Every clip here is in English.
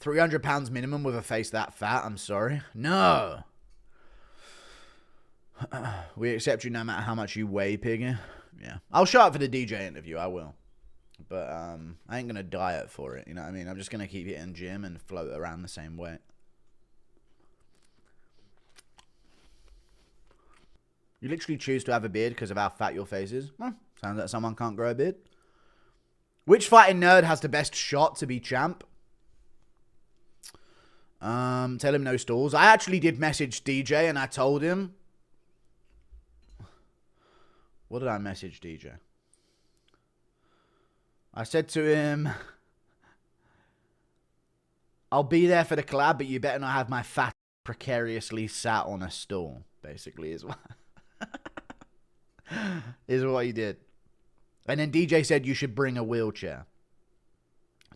£300 minimum with a face that fat? I'm sorry. No. We accept you no matter how much you weigh, piggy. Yeah. I'll show up for the DJ interview. I will. But I ain't going to diet for it. You know what I mean? I'm just going to keep hitting gym and float around the same weight. You literally choose to have a beard because of how fat your face is? Well, sounds like someone can't grow a beard. Which fighting nerd has the best shot to be champ? Tell him no stalls. I actually did message DJ and I told him. What did I message DJ? I said to him, I'll be there for the collab, but you better not have my fat precariously sat on a stool, basically, is what, is what he did. And then DJ said you should bring a wheelchair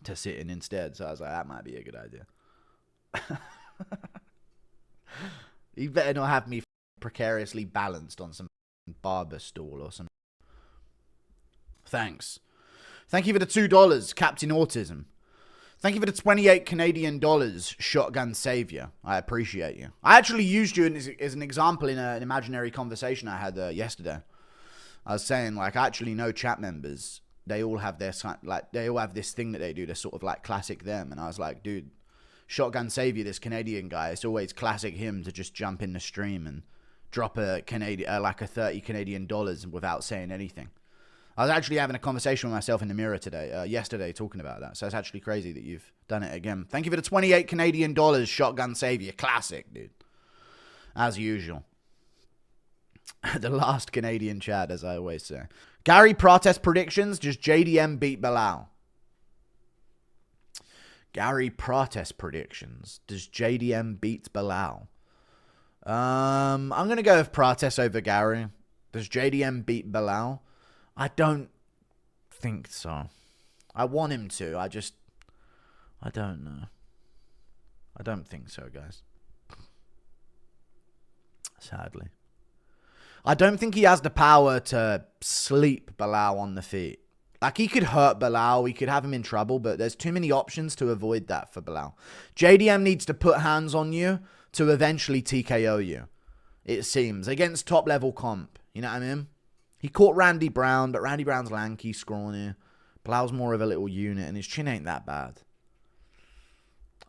to sit in instead. So I was like, that might be a good idea. You better not have me precariously balanced on some barber stool or some. Thanks. Thank you for the $2, Captain Autism. Thank you for the 28 Canadian dollars, Shotgun Savior. I appreciate you. I actually used you as an example in an imaginary conversation I had yesterday. I was saying, like, I actually know chat members. They all have their, like, they all have this thing that they do. They're sort of like classic them. And I was like, dude, Shotgun Savior, this Canadian guy, it's always classic him to just jump in the stream and drop a Canadian, like a 30 Canadian dollars without saying anything. I was actually having a conversation with myself in the mirror yesterday, talking about that. So it's actually crazy that you've done it again. Thank you for the 28 Canadian dollars, Shotgun Savior. Classic, dude. As usual. The last Canadian chat, as I always say. Gary Protest predictions. Does JDM beat Bilal? Gary Protest predictions. Does JDM beat Bilal? I'm going to go with Protest over Gary. Does JDM beat Bilal? I don't think so. I want him to. I don't know. I don't think so, guys. Sadly. I don't think he has the power to sleep Bilal on the feet. Like, he could hurt Bilal. We could have him in trouble, but there's too many options to avoid that for Bilal. JDM needs to put hands on you to eventually TKO you, it seems, against top-level comp. You know what I mean? He caught Randy Brown, but Randy Brown's lanky, scrawny. Bilal's more of a little unit, and his chin ain't that bad.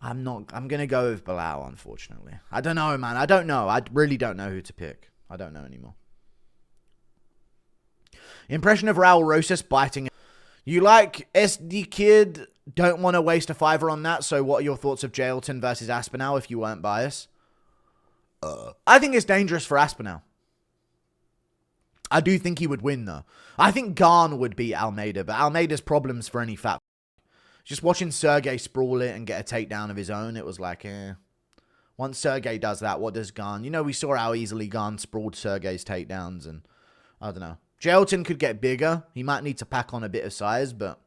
I'm going to go with Bilal, unfortunately. I don't know, man. I don't know. I really don't know who to pick. I don't know anymore. Impression of Raul Rosas biting. You like SD Kid? Don't want to waste a $5 on that, so what are your thoughts of Jailton versus Aspinall if you weren't biased? I think it's dangerous for Aspinall. I do think he would win, though. I think Garn would beat Almeida, but Almeida's problems for any fat. Just watching Sergey sprawl it and get a takedown of his own, it was like, eh. Once Sergey does that, what does Garn? You know, we saw how easily Garn sprawled Sergey's takedowns, and I don't know. Jailton could get bigger. He might need to pack on a bit of size, but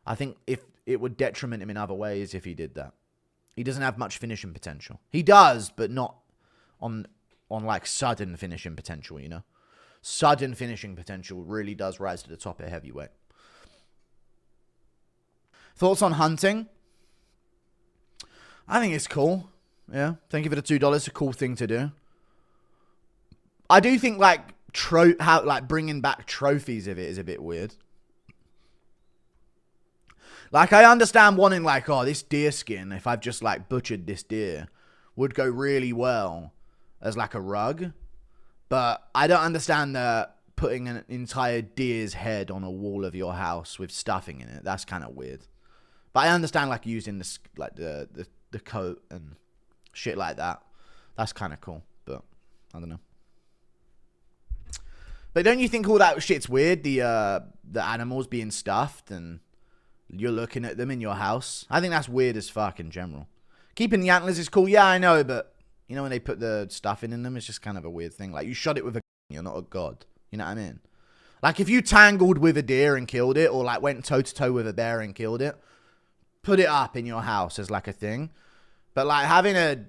I think if it would detriment him in other ways if he did that. He doesn't have much finishing potential. He does, but not on like sudden finishing potential, you know? Sudden finishing potential really does rise to the top at heavyweight. Thoughts on hunting? I think it's cool. Yeah. Thank you for the $2. It's a cool thing to do. I do think like bringing back trophies of it is a bit weird. Like, I understand wanting like, oh, this deer skin, if I've just like butchered this deer, would go really well as like a rug. But I don't understand putting an entire deer's head on a wall of your house with stuffing in it. That's kind of weird. But I understand like using this, like the coat and shit like that. That's kind of cool. But I don't know. But don't you think all that shit's weird? The animals being stuffed and you're looking at them in your house. I think that's weird as fuck in general. Keeping the antlers is cool. Yeah, I know, but you know when they put the stuffing in them, it's just kind of a weird thing. Like, you shot it with a gun, you're not a god. You know what I mean? Like, if you tangled with a deer and killed it, or like went toe-to-toe with a bear and killed it, put it up in your house as like a thing. But like having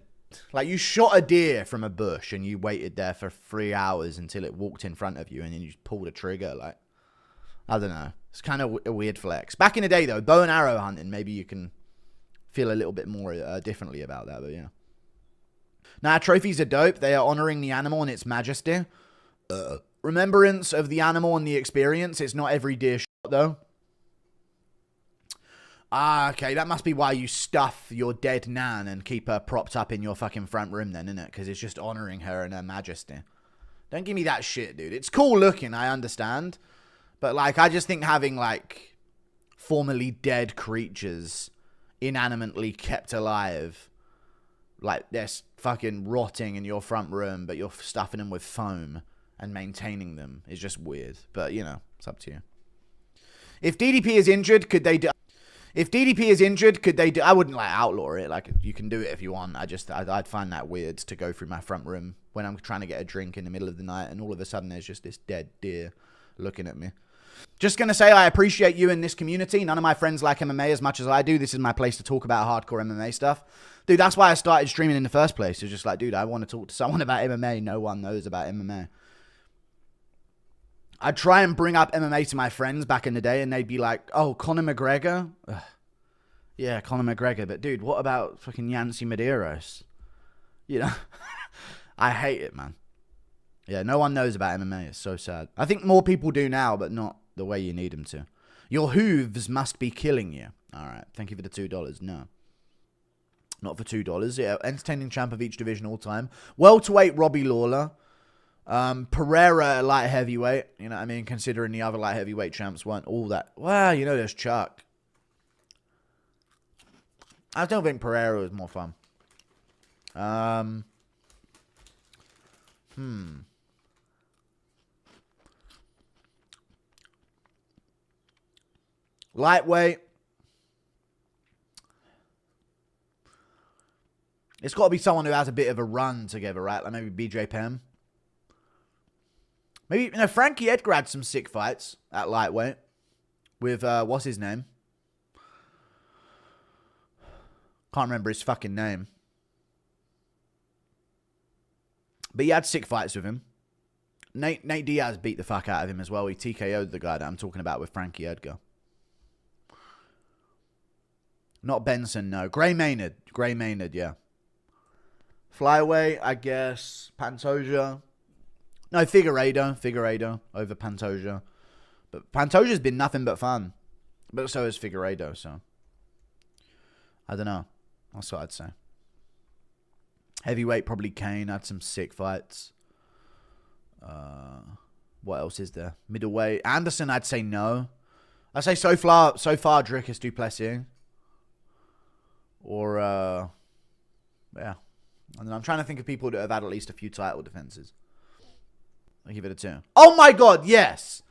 like you shot a deer from a bush and you waited there for 3 hours until it walked in front of you and then you pulled a trigger, like, I don't know. It's kind of a weird flex. Back in the day, though, bow and arrow hunting, maybe you can feel a little bit more differently about that, but yeah. Nah, trophies are dope. They are honoring the animal and its majesty. Remembrance of the animal and the experience. It's not every deer shot, though. Ah, okay. That must be why you stuff your dead nan and keep her propped up in your fucking front room then, isn't it? Because it's just honoring her and her majesty. Don't give me that shit, dude. It's cool looking, I understand. But, like, I just think having, like, formerly dead creatures inanimately kept alive, like, they're fucking rotting in your front room, but you're stuffing them with foam and maintaining them is just weird. But, you know, it's up to you. If DDP is injured, could they do... If DDP is injured, could they do... I wouldn't, like, outlaw it. Like, you can do it if you want. I'd find that weird to go through my front room when I'm trying to get a drink in the middle of the night and all of a sudden there's just this dead deer looking at me. Just going to say I appreciate you in this community. None of my friends like MMA as much as I do. This is my place to talk about hardcore MMA stuff. Dude, that's why I started streaming in the first place. It's just like, dude, I want to talk to someone about MMA. No one knows about MMA. I'd try and bring up MMA to my friends back in the day, and they'd be like, oh, Conor McGregor? Ugh. Yeah, Conor McGregor. But, dude, what about fucking Yancy Medeiros? You know? I hate it, man. Yeah, no one knows about MMA. It's so sad. I think more people do now, but not the way you need them to. Your hooves must be killing you. All right. Thank you for the $2. No. Not for $2. Yeah, entertaining champ of each division all time. Welterweight Robbie Lawler. Pereira light heavyweight. You know what I mean? Considering the other light heavyweight champs weren't all that. Well, you know, there's Chuck. I still think Pereira was more fun. Lightweight. It's got to be someone who has a bit of a run together, right? Like maybe BJ Penn. Maybe, you know, Frankie Edgar had some sick fights at lightweight with, what's his name? Can't remember his fucking name. But he had sick fights with him. Nate Diaz beat the fuck out of him as well. He TKO'd the guy that I'm talking about with Frankie Edgar. Not Benson, no. Gray Maynard. Gray Maynard, yeah. Flyweight, I guess. Pantoja. No, Figueiredo over Pantoja. But Pantoja's been nothing but fun. But so has Figueiredo, so. I don't know. That's what I'd say. Heavyweight, probably Kane. Had some sick fights. What else is there? Middleweight. Anderson, I'd say no. I'd say so far Dricus du Plessis. Or, yeah. And I'm trying to think of people that have had at least a few title defenses. I'll give it a 2. Oh my god, yes!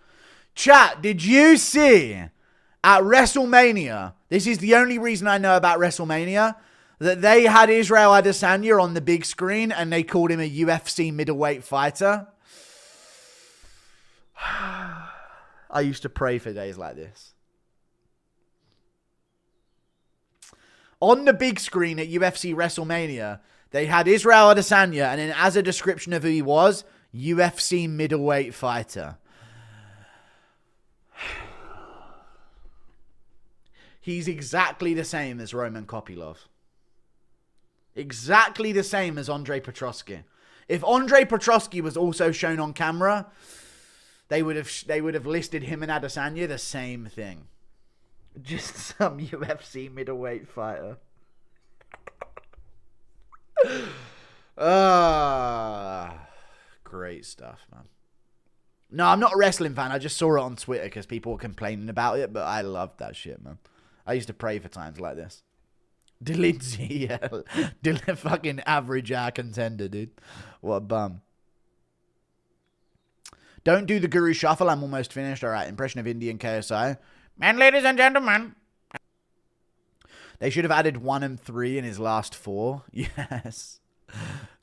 Chat, did you see at WrestleMania, this is the only reason I know about WrestleMania, that they had Israel Adesanya on the big screen and they called him a UFC middleweight fighter? I used to pray for days like this. On the big screen at UFC WrestleMania, they had Israel Adesanya, and then as a description of who he was, UFC middleweight fighter. He's exactly the same as Roman Kopylov. Exactly the same as Andre Petroski. If Andre Petroski was also shown on camera, they would have listed him and Adesanya the same thing. Just some UFC middleweight fighter. Great stuff, man. No, I'm not a wrestling fan. I just saw it on Twitter because people were complaining about it, but I loved that shit, man. I used to pray for times like this. Lindsay, yeah. Fucking average contender, dude. What a bum. Don't do the Guru Shuffle. I'm almost finished. All right, impression of Indian KSI. And ladies and gentlemen. They should have added 1 and 3 in his last 4. Yes.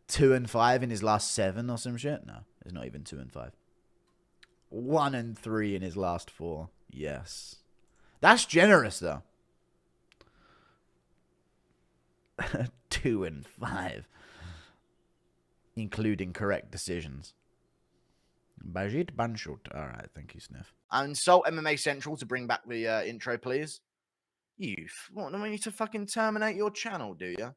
2 and 5 in his last 7 or some shit. No, it's not even 2 and 5. 1 and 3 in his last 4. Yes. That's generous, though. 2 and 5. Including correct decisions. Bajit Banshut. Alright, thank you, Sniff. And Insult MMA Central to bring back the intro, please. You want me to fucking terminate your channel, do you?